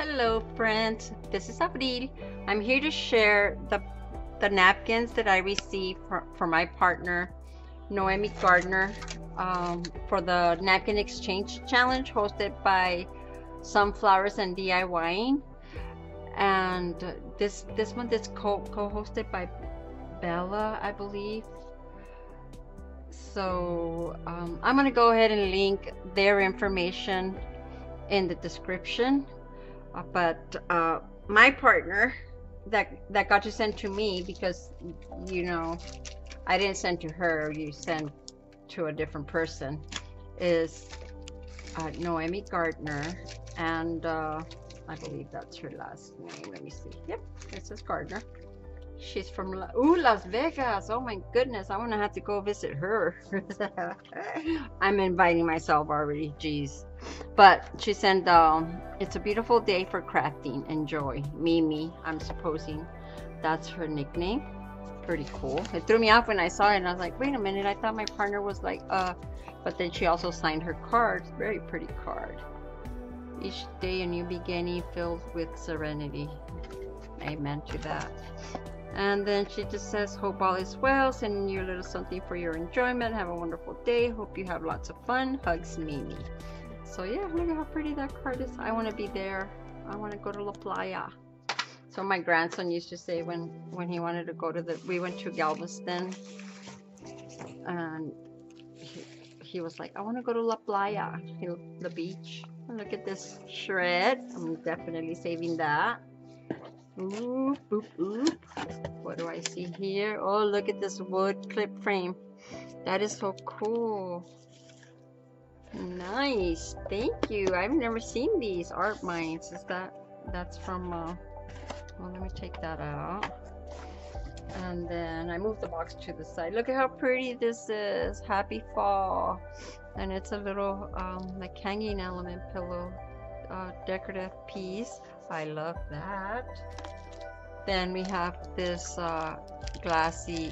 Hello friends, this is Abril. I'm here to share the napkins that I received for my partner, Noemi Gardner, for the Napkin Exchange Challenge hosted by Sunflowers and DIYing. And this one is co-hosted by Bella, I believe. So I'm gonna go ahead and link their information in the description. But my partner that got to send to me, because I didn't send to her, you sent to a different person, is Noemi Gardner, and I believe that's her last name. Let me see. Yep, this is Gardner. She's from Las Vegas. Oh my goodness, I'm gonna have to go visit her. I'm inviting myself already, geez. But she said, it's a beautiful day for crafting. Enjoy. Mimi, I'm supposing that's her nickname. Pretty cool. It threw me off when I saw it, and I was like, wait a minute, I thought my partner was like, but then she also signed her card. Very pretty card. Each day a new beginning filled with serenity. Amen to that. And then she just says, hope all is well, sending you a little something for your enjoyment. Have a wonderful day. Hope you have lots of fun. Hugs, Mimi. So yeah, look at how pretty that card is. I want to be there. I want to go to La Playa. So my grandson used to say when he wanted to go to we went to Galveston, and he was like, I want to go to La Playa, the beach. And look at this shred. I'm definitely saving that. Oop, oop, oop. What do I see here? Oh, look at this wood clip frame. That is so cool. Nice. Thank you. I've never seen these art mines. That's from well, let me take that out. And then I moved the box to the side. Look at how pretty this is. Happy fall. And it's a little like hanging element pillow decorative piece. I love that. Then we have this classy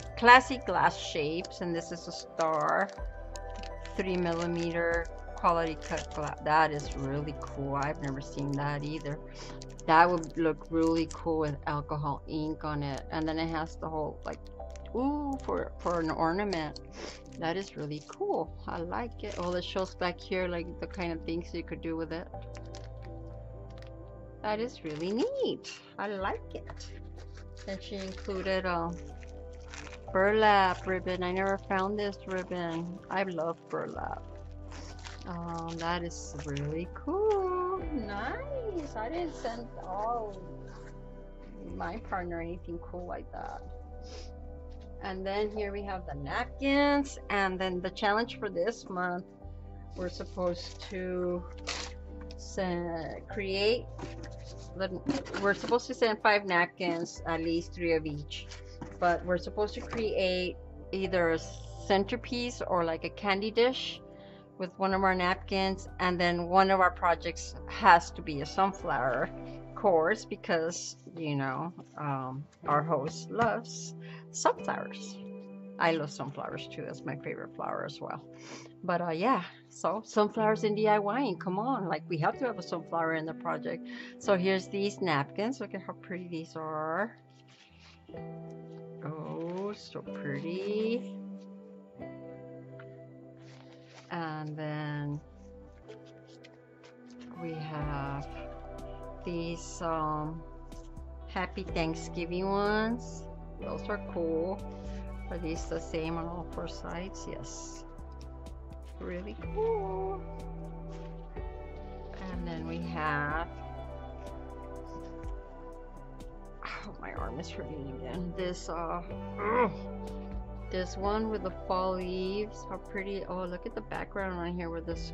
glass shapes, and this is a star, 3mm quality cut glass. That is really cool. I've never seen that either. That would look really cool with alcohol ink on it. And then it has the whole like, ooh, for an ornament. That is really cool. I like it. Oh, it shows back here like the kind of things you could do with it. That is really neat. I like it. And she included a burlap ribbon. I never found this ribbon. I love burlap. That is really cool. Nice. I didn't send my partner anything cool like that. And then here we have the napkins. And then the challenge for this month, we're supposed to create. We're supposed to send 5 napkins, at least 3 of each, but we're supposed to create either a centerpiece or like a candy dish with one of our napkins. And then one of our projects has to be a sunflower course, because our host loves sunflowers. I love sunflowers too. That's my favorite flower as well. But yeah, so sunflowers in DIYing, come on, like we have to have a sunflower in the project. So here's these napkins. Look at how pretty these are. Oh, so pretty. And then we have these Happy Thanksgiving ones. Those are cool. Are these the same on all 4 sides? Yes. Really cool. And then we have, oh, my arm is hurting again. This this one with the fall leaves. How pretty. Oh, look at the background on here with this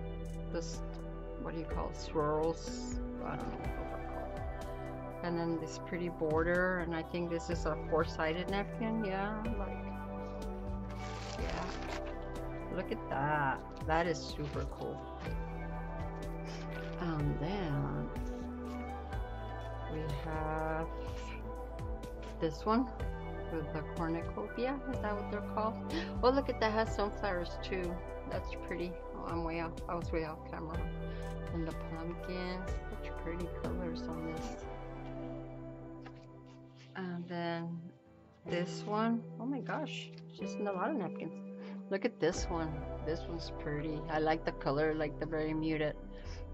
what do you call it? Swirls. I don't know what they're called. And then this pretty border, and I think this is a 4-sided napkin. Yeah, like, yeah. Look at that. That is super cool. And then we have this one with the cornucopia. Is that what they're called? Oh, look at that. Has sunflowers too. That's pretty. Oh, I was way off camera. And the pumpkins. Such pretty colors on this. And then this one, oh my gosh, just a lot of napkins. Look at this one. This one's pretty. I like the color, like the very muted,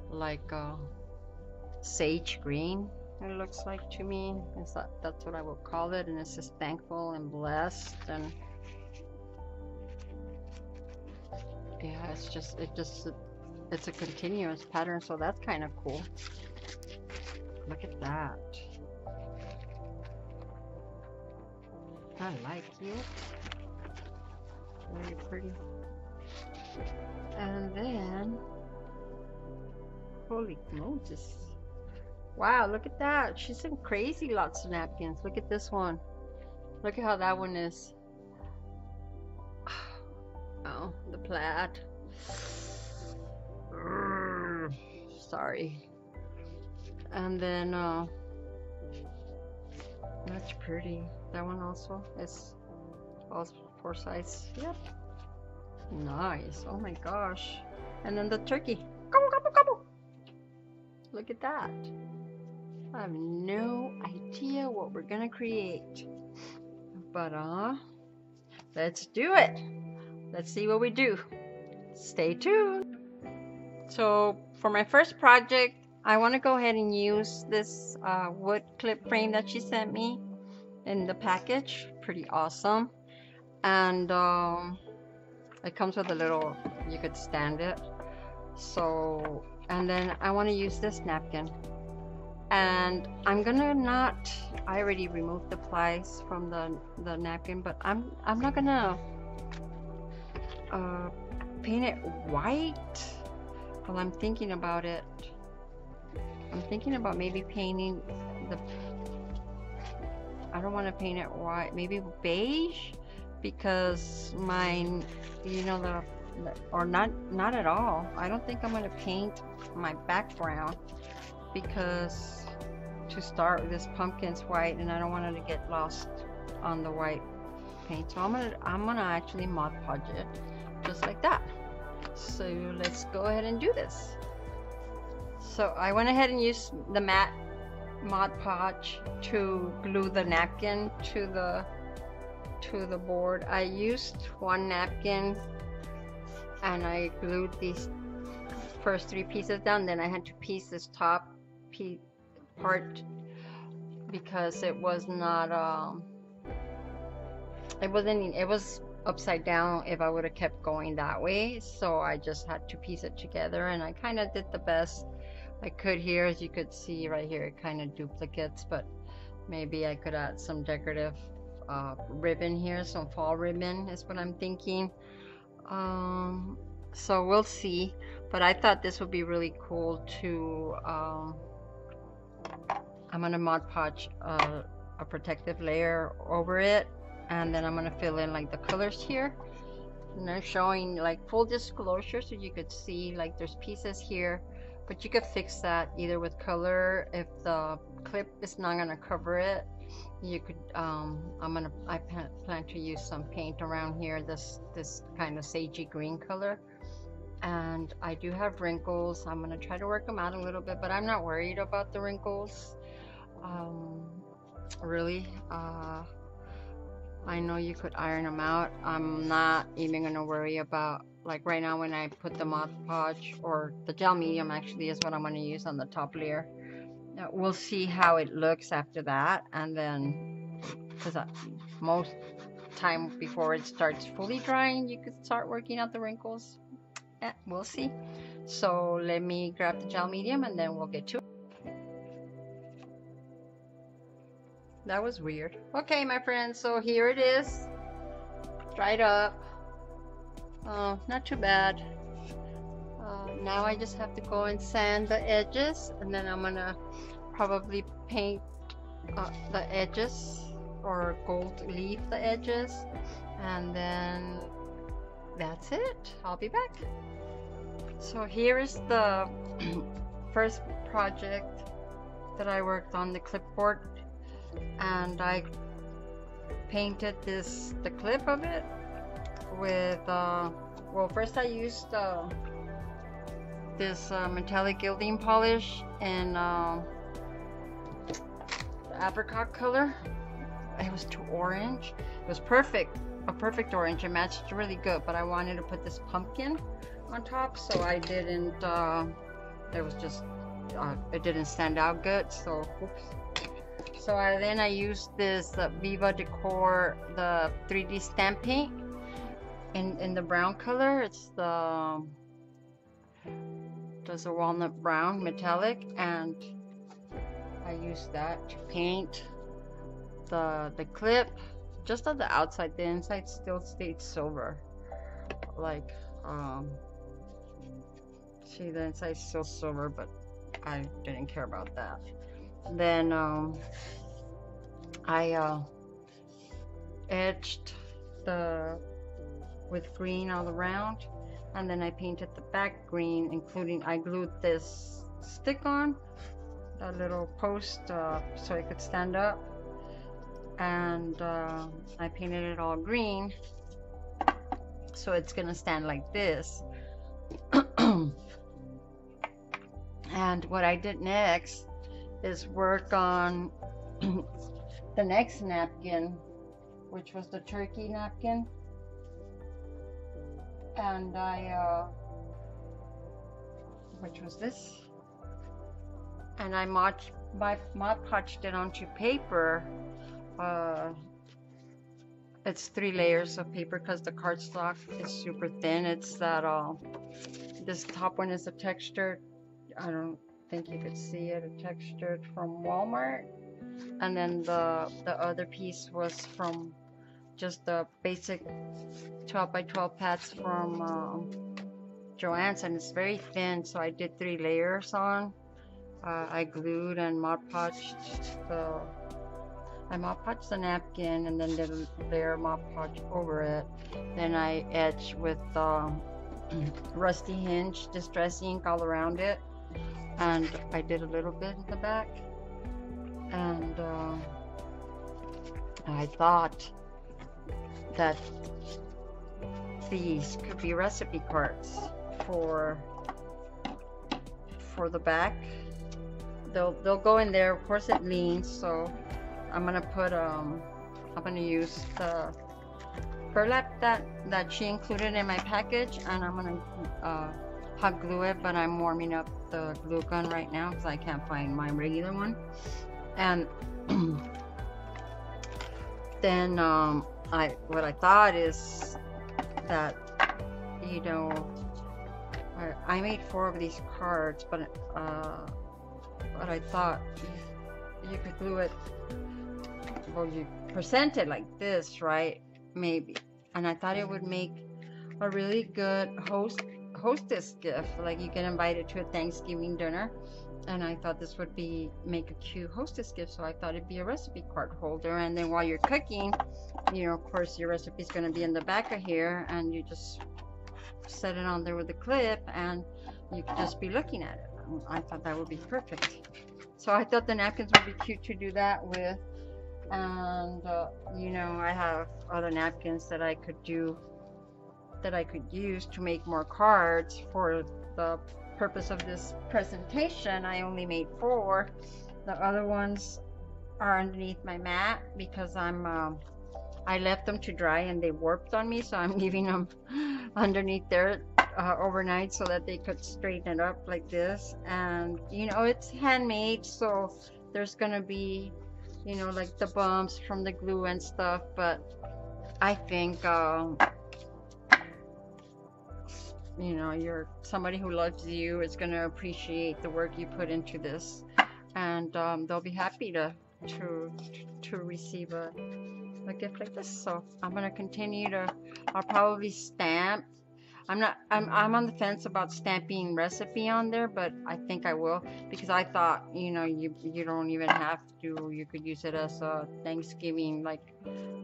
like sage green. It looks like to me. That's what I would call it. And it says thankful and blessed. And yeah, it's a continuous pattern, so that's kind of cool. Look at that. I like you. Very pretty. And then, holy Moses. Wow, look at that. She's some crazy lots of napkins. Look at this one. Look at how that one is. Oh, the plaid. Sorry. And then, that's pretty. That one also is all 4 size. Yep. Nice. Oh my gosh. And then the turkey. Gobble, gobble, gobble. Look at that. I have no idea what we're gonna create. But let's do it. Let's see what we do. Stay tuned. So for my first project, I want to go ahead and use this wood clip frame that she sent me in the package. Pretty awesome. And it comes with a little, you could stand it. So, and then I want to use this napkin. And I'm gonna not, I already removed the plies from the napkin, but I'm not gonna paint it white. Well, I'm thinking about it. I'm thinking about maybe painting the, I don't want to paint it white, maybe beige, because mine, you know, or not at all. I don't think I'm going to paint my background, because to start with, this pumpkin's white and I don't want it to get lost on the white paint. So I'm gonna actually Mod Podge it just like that. So let's go ahead and do this. So I went ahead and used the matte Mod Podge to glue the napkin to the board. I used one napkin and I glued these first 3 pieces down. Then I had to piece this top part because it was not it was upside down if I would have kept going that way. So I just had to piece it together, and I kind of did the best I could here. As you could see right here, it kind of duplicates, but maybe I could add some decorative ribbon here, some fall ribbon is what I'm thinking. So we'll see, but I thought this would be really cool to I'm gonna Mod Podge a protective layer over it, and then I'm gonna fill in like the colors here, and they're showing like full disclosure, so you could see like there's pieces here, but you could fix that either with color. If the clip is not gonna cover it, you could I plan to use some paint around here, this kind of sagey green color. And I do have wrinkles. I'm gonna try to work them out a little bit, but I'm not worried about the wrinkles. Really, I know you could iron them out. I'm not even gonna worry about, like right now when I put the Mod Podge, or the gel medium actually is what I'm gonna use on the top layer. We'll see how it looks after that, and then because most time before it starts fully drying, you could start working out the wrinkles. We'll see. So let me grab the gel medium and then we'll get to it. That was weird. Okay, my friends, so here it is, dried up. Not too bad. Now I just have to go and sand the edges, and then I'm gonna probably paint the edges, or gold leaf the edges, and then that's it. I'll be back. So here is the first project that I worked on, the clipboard, and I painted the clip of it with well, first I used this metallic gilding polish in apricot color. It was too orange. It was perfect, a perfect orange. It matched really good, but I wanted to put this pumpkin on top, so I didn't. It was just it didn't stand out good. So oops. So then I used this Viva Decor, the 3D stamp paint in the brown color. It's does a walnut brown metallic, and I used that to paint the clip just on the outside. The inside still stayed silver, like see, the inside's still silver, but I didn't care about that. Then I edged with green all around, and then I painted the back green, including I glued this stick on a little post so it could stand up, and I painted it all green so it's gonna stand like this. And what I did next is work on the next napkin, which was the turkey napkin, and which was this, and I Mod Podged it onto paper. It's 3 layers of paper because the cardstock is super thin. It's that this top one is a textured, I don't think you could see it, a textured from Walmart, and then the other piece was from just the basic 12 by 12 pads from Joann's, and it's very thin, so I did 3 layers on. I glued and Mod Podged the napkin, and then did a layer Mod Podge over it. Then I etched with Rusty Hinge distress ink all around it, and I did a little bit in the back. And I thought that these could be recipe cards for the back. They'll go in there. Of course, it leans, so I'm gonna put I'm gonna use the burlap that she included in my package, and I'm gonna hot glue it, but I'm warming up the glue gun right now because I can't find my regular one. And then what I thought is that, you know, I made 4 of these cards, but I thought you could glue it, well, you present it like this, right? Maybe. And I thought it would make a really good hostess gift, like you get invited to a Thanksgiving dinner, and I thought this would make a cute hostess gift. So I thought it'd be a recipe card holder, and then while you're cooking, you know, of course your recipe is going to be in the back of here, and you just set it on there with a clip, and you could just be looking at it. I thought that would be perfect. So I thought the napkins would be cute to do that with. And you know, I have other napkins that I could use to make more cards for the purpose of this presentation. I only made 4. The other ones are underneath my mat because I left them to dry and they warped on me, so I'm leaving them underneath there overnight so that they could straighten it up like this. And you know, it's handmade, so there's gonna be, you know, like the bumps from the glue and stuff, but I think you know, you're somebody who loves you is going to appreciate the work you put into this, and they'll be happy to receive a gift like this. So I'm going to continue I'll probably stamp. I'm on the fence about stamping recipe on there, but I think I will, because I thought, you know, you don't even have to. You could use it as a Thanksgiving, like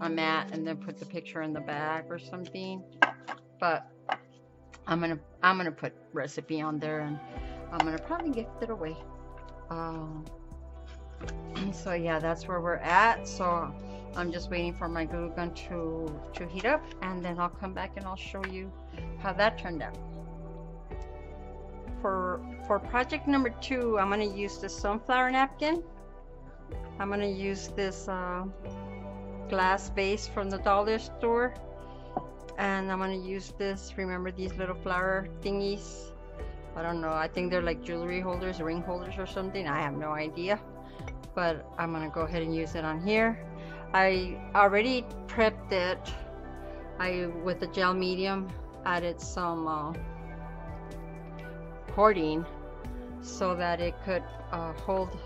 a mat, and then put the picture in the back or something. But I'm gonna put recipe on there, and I'm gonna probably gift it away. So yeah, that's where we're at. So I'm just waiting for my glue gun to heat up, and then I'll come back and I'll show you how that turned out. for project number 2, I'm gonna use the sunflower napkin. I'm gonna use this glass vase from the dollar store, and I'm gonna use this. Remember these little flower thingies? I don't know. I think they're like jewelry holders, ring holders or something. I have no idea. But I'm gonna go ahead and use it on here. I already prepped it. With the gel medium, added some cording so that it could hold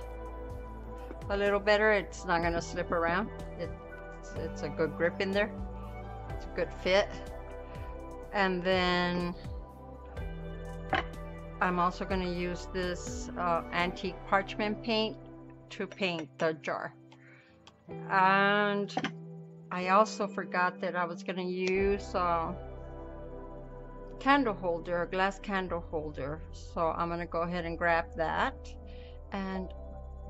a little better. It's not gonna slip around. It's a good grip in there. It's a good fit. And then I'm also gonna use this antique parchment paint to paint the jar. And I also forgot that I was gonna use a candle holder, a glass candle holder. So I'm gonna go ahead and grab that, and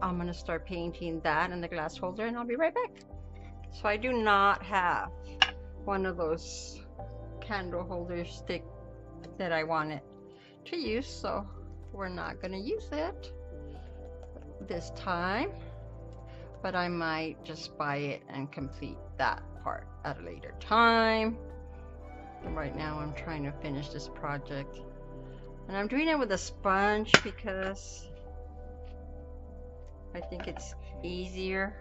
I'm gonna start painting that in the glass holder, and I'll be right back. So I do not have one of those candle holder stick that I wanted to use, so we're not gonna use it this time. But I might just buy it and complete that part at a later time. Right now I'm trying to finish this project, and I'm doing it with a sponge because I think it's easier.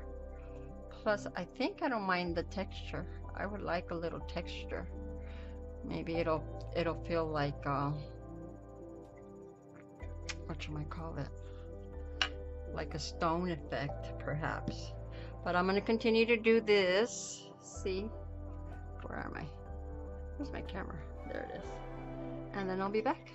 Plus I think I don't mind the texture. I would like a little texture. Maybe it'll feel like what you might call it, like a stone effect perhaps. But I'm going to continue to do this. See, where am I? Where's my camera? There it is. And then I'll be back.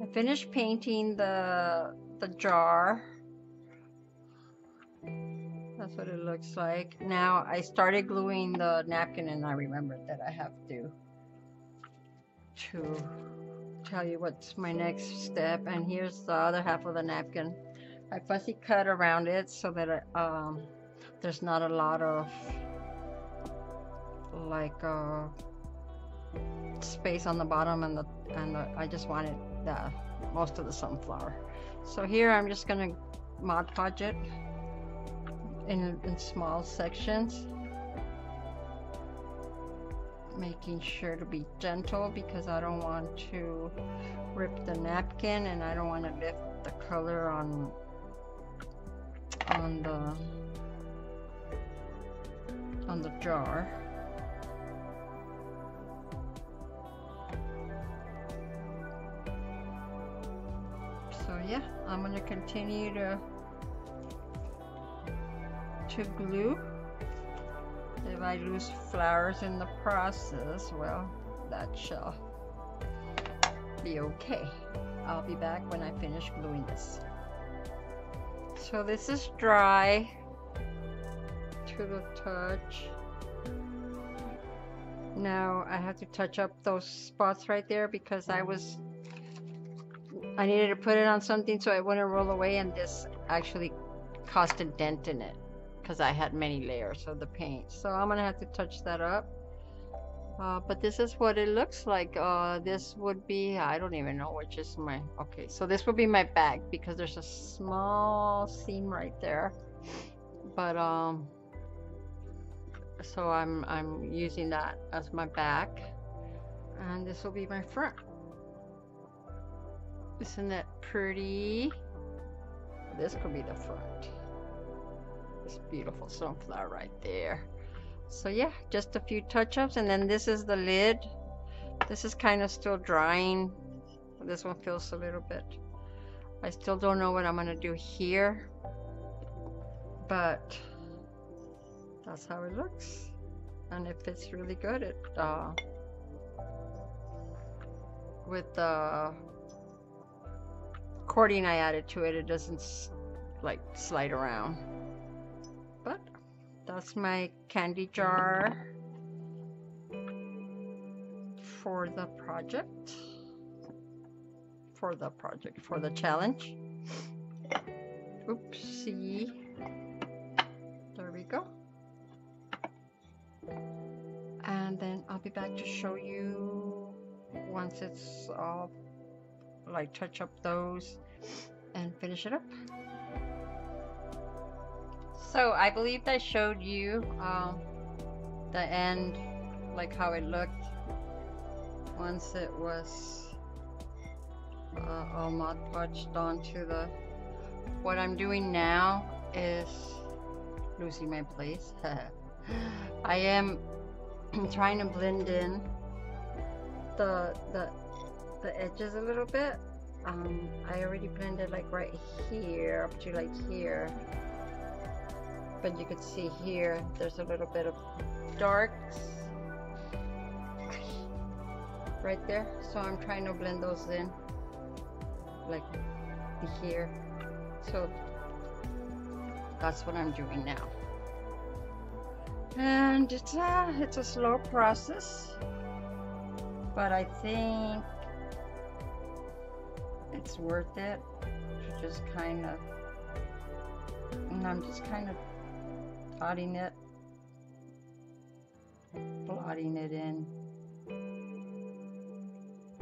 I finished painting the jar. That's what it looks like. Now I started gluing the napkin, and I remembered that I have to tell you what's my next step. And here's the other half of the napkin. I fussy cut around it so that there's not a lot of like space on the bottom, and I just wanted most of the sunflower. So here I'm just gonna Mod Podge it in small sections, making sure to be gentle because I don't want to rip the napkin, and I don't want to lift the color on the jar. So yeah, I'm going to continue to glue. If I lose flowers in the process, well, that shall be okay. I'll be back when I finish gluing this. So this is dry to the touch. Now I have to touch up those spots right there because I needed to put it on something so it wouldn't roll away, and this actually caused a dent in it because I had many layers of the paint. So I'm gonna have to touch that up. But this is what it looks like. This would be, I don't even know which is my, okay, so this would be my back because there's a small seam right there. But so I'm using that as my back, and this will be my front. Isn't that pretty? This could be the front. This beautiful sunflower right there. So yeah, just a few touch-ups, and then this is the lid. This is kind of still drying. This one feels a little bit, I still don't know what I'm gonna do here, but that's how it looks, and it fits really good. It with the cording I added to it, it doesn't like slide around. But that's my candy jar for the project, for the challenge. Oopsie. There we go. And then I'll be back back to show you once it's all, like touch up those and finish it up. So I believe I showed you the end, like how it looked once it was all Mod Podged onto the. What I'm doing now is losing my place. I am trying to blend in the edges a little bit. I already blended like right here up to like here, but you could see here there's a little bit of darks right there, so I'm trying to blend those in like here. So that's what I'm doing now, and it's a slow process, but I think it's worth it to just kind of, and I'm just kind of blotting it in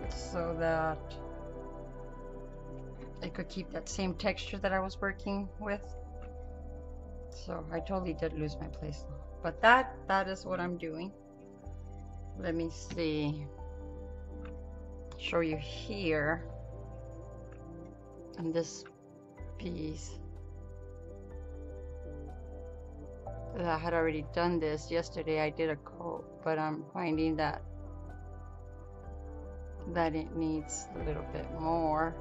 so that it could keep that same texture that I was working with. So I totally did lose my place, but that is what I'm doing. Let me see, show you here in this piece. I had already done this yesterday. I did a coat, but I'm finding that it needs a little bit more.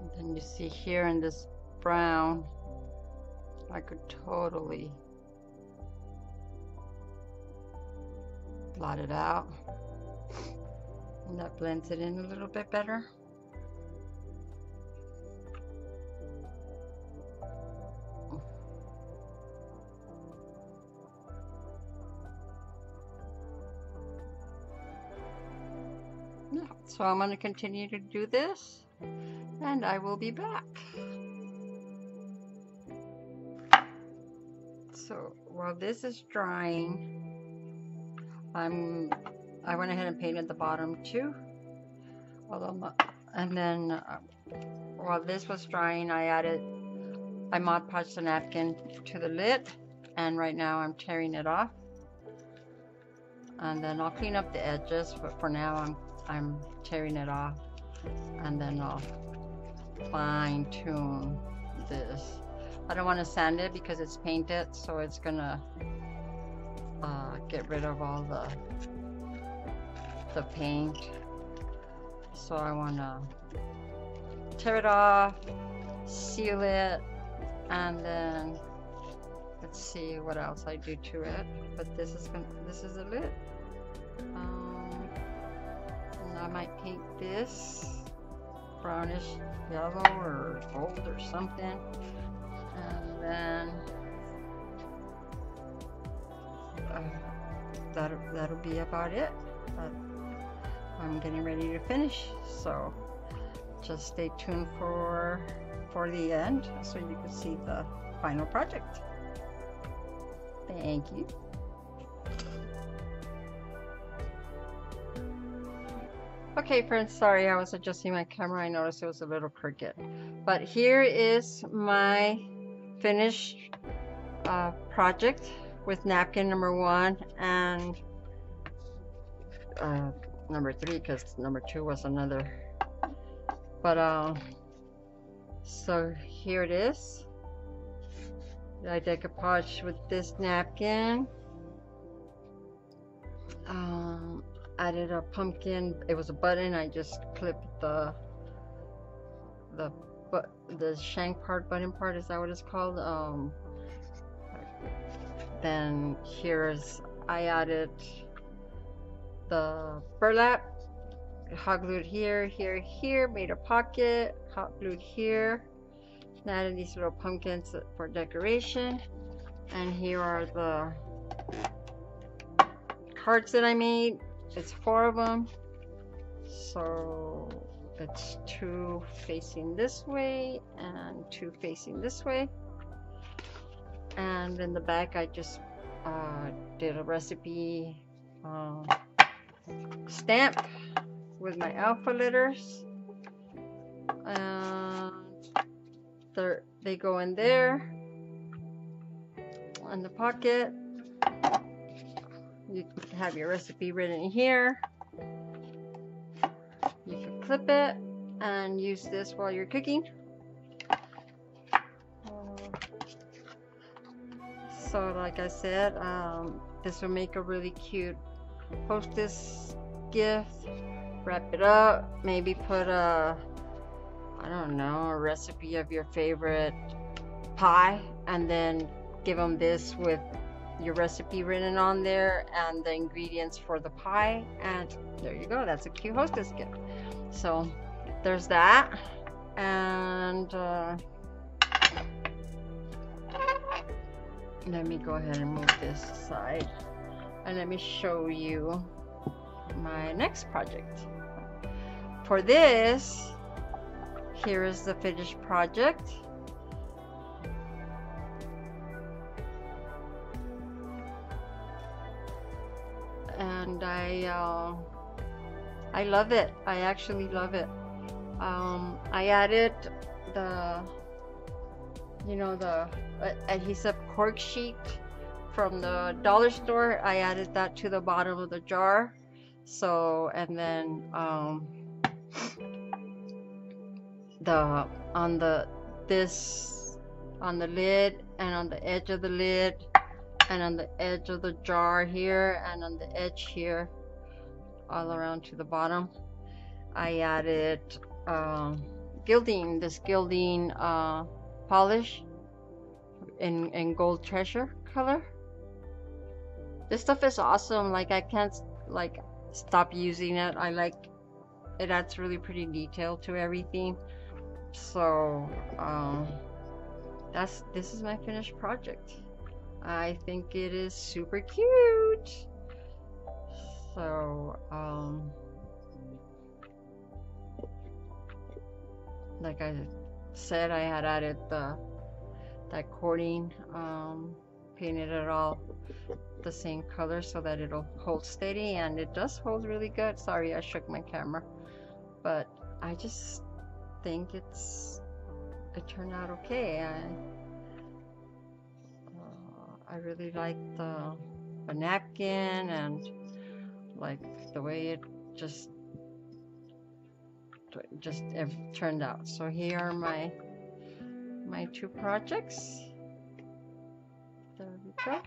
And then you see here in this brown, I could totally blot it out, and that blends it in a little bit better. Yeah, so I'm going to continue to do this, and I will be back. So while this is drying, I went ahead and painted the bottom too. And then while this was drying, I Mod Podged the napkin to the lid, and right now I'm tearing it off. And then I'll clean up the edges, but for now I'm tearing it off, and then I'll fine tune this. I don't want to sand it because it's painted, so it's gonna get rid of all the paint. So I want to tear it off, seal it, and then let's see what else I do to it. But this is the lid. And I might paint this brownish yellow or gold or something, and then that'll be about it. But I'm getting ready to finish, so just stay tuned for the end so you can see the final project. Thank you. Okay friends, sorry, I was adjusting my camera. I noticed it was a little crooked, but here is my finished project with napkin number 1 and number 3, because number 2 was another. But so here it is. I decoupage with this napkin. Added a pumpkin. It was a button. I just clipped the shank part, button part, is that what it's called? Then I added the burlap, hot glued here, made a pocket, hot glued here, and added these little pumpkins for decoration. And here are the cards that I made. It's 4 of them, so it's 2 facing this way and 2 facing this way. And in the back I just did a recipe stamp with my alpha letters, and they go in there in the pocket. You have your recipe written here. You can clip it and use this while you're cooking. So like I said, this will make a really cute hostess gift. Wrap it up, maybe put a, I don't know, a recipe of your favorite pie, and then give them this with your recipe written on there and the ingredients for the pie, and there you go. That's a cute hostess gift. So there's that. And let me go ahead and move this aside, and let me show you my next project. For this, here is the finished project. And I love it. I actually love it. I added the, you know, the adhesive cork sheet from the dollar store. I added that to the bottom of the jar. So, and then on the lid, and on the edge of the lid, and on the edge of the jar here, and on the edge here, all around to the bottom, I added gilding, this gilding polish in gold treasure color. This stuff is awesome. Like, I can't like stop using it. I like it. Adds really pretty detail to everything. So this is my finished project. I think it is super cute. So like I said, I had added that cording, painted it all the same color so that it'll hold steady, and it does hold really good. Sorry, I shook my camera, but I just think it turned out okay. I really like the napkin, and like the way it just turned out. So here are my two projects. There we go.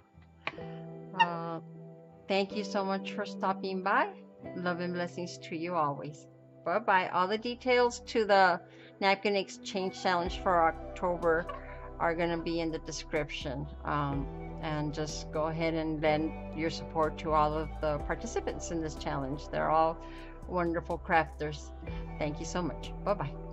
Thank you so much for stopping by. Love and blessings to you always. Bye bye. All the details to the Napkin Exchange Challenge for October are going to be in the description. And just go ahead and lend your support to all of the participants in this challenge. They're all wonderful crafters. Thank you so much. Bye bye.